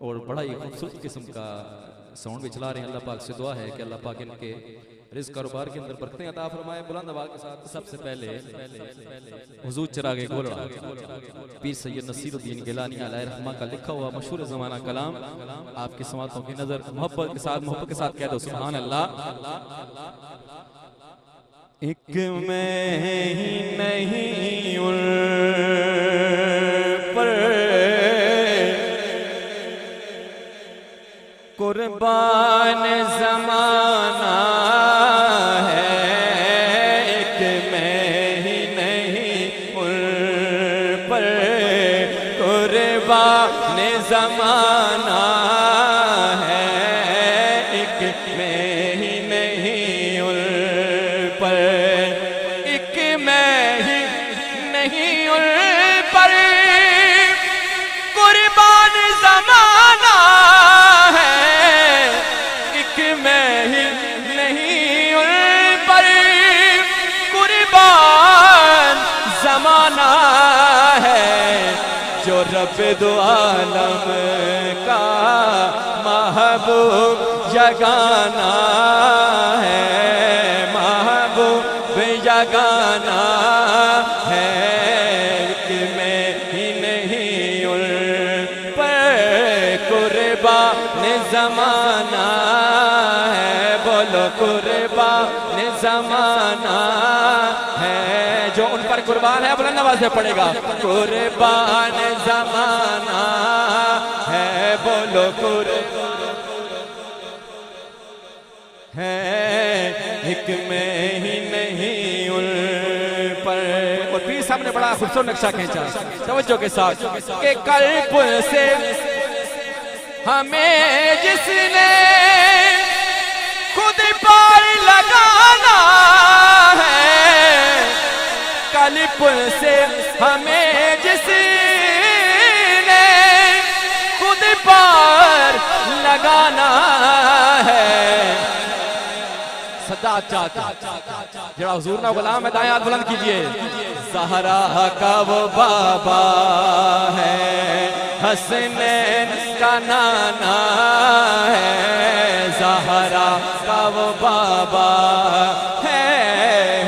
और बड़ा ही खूबसूरत किस्म का साउंड भी चला रहे हैं। अल्लाह पाक से दुआ है कि अल्लाह पाक इनके रिज़्क़ कारोबार के अंदर बरकतें अता फरमाए। बुलंद आवाज़ के साथ सबसे पहले हुजूर चिरागे गोलड़ा पीर सैयद नसीरुद्दीन गिलानी अलैहि रहमा का लिखा हुआ मशहूर ज़माना कलाम आपकी समातों की नज़र मोहब्बत के साथ कह दो सुभान अल्लाह। एक मैं ही नहीं उन पर कुर्बान ज़माना है, एक मैं ही नहीं उन पर कुर्बान ज़माना है, एक मैं ही नहीं उन पर, एक मैं ही नहीं उन पर कुर्बान ज़माना है, एक मैं ही नहीं उन पर कुर्बान ज़माना है, जो रब दो आलम का महबूब जगाना है, महबूब जगाना है, एक मैं ही नहीं उन पर कुर्बान ज़माना है, बोलो कुर्बान ज़माना है, जो उन पर कुर्बान है बुलंद आवाज़ से पड़ेगा कुर्बान ज़माना है, बोलो कुर्बान है, एक मैं ही नहीं उन पर। और पीर साहब ने बड़ा खूबसूरत नक्शा खींचा तवज्जो के साथ कि कल्प से हमें जिसने खुद पार लगाना है, कल्प से हमें जिसने खुद पार लगाना है, सदा चाहता जरा हुजूर ना गुलाम है, दाएं हाथ बुलंद कीजिए। ज़हरा का वो बाबा है, हसनैन का नाना है, ज़हरा का वो बाबा है,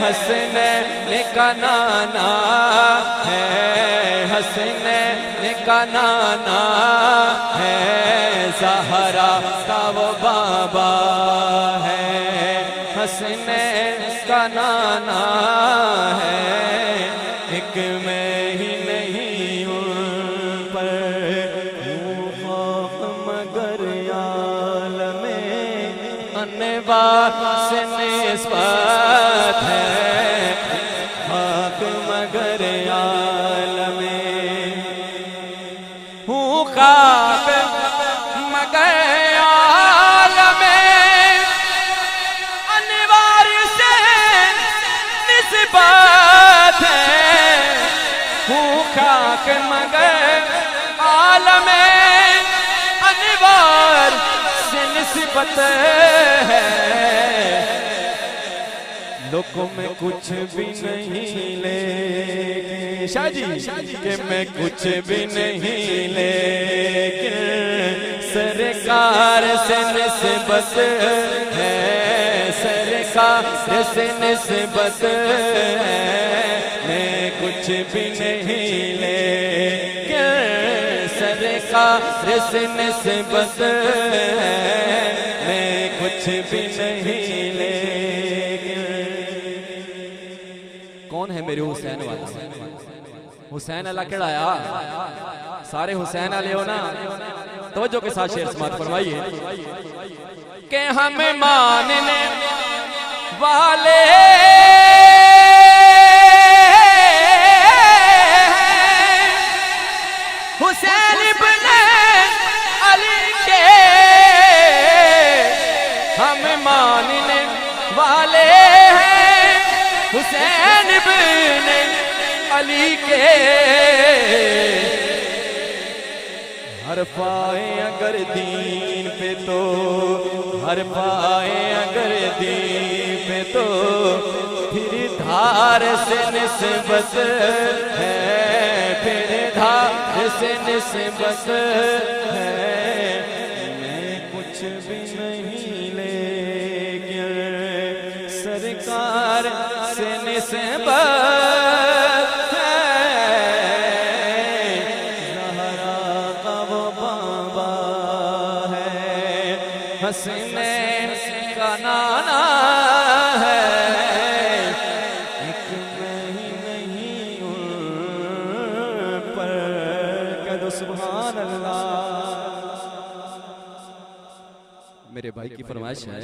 हसनैन का नाना है, हसनैन का नाना है, ज़हरा का वो बाबा है, हसनैन का नाना है, एक मैं ही नहीं उन पर मगर आलमे अनवार से निस्बत है, खाक मगर आलमे हूँ खाक मगर आलमे अनवार से निस्बत है, हूँ खाक मगर आलमे अनवार से निस्बत है, लोगों में कुछ भी नहीं लेकिन शाह जी कि मैं कुछ भी नहीं लेकिन सरकार से निस्बत है, सरकार से निस्बत है, मैं कुछ भी नहीं लेकिन सरकार से निस्बत है, मैं कुछ भी नहीं लेकिन। कौन है मेरे हुसैन वाला? हुसैन अल्लाह केड़ा सारे हुसैन वाले हो ना, तवज्जो के साथ शेर समात फरमाइए कि हमें मानने वाले हुसैन इब्ने अली के, हमें मानने वाले हैं हुसैन इब्ने अली के, हर पाए अगर दीन पे तो, हर पाए अगर दीन पे तो, फिर धार से निस्बत है, फिर धार से निस्बत है, कार से निस्बत है, ज़हरा का वो बाबा है, हसनैन का नाना है, एक नहीं उन पर कह दो सुभान अल्लाह। मेरे भाई की फरमाइश है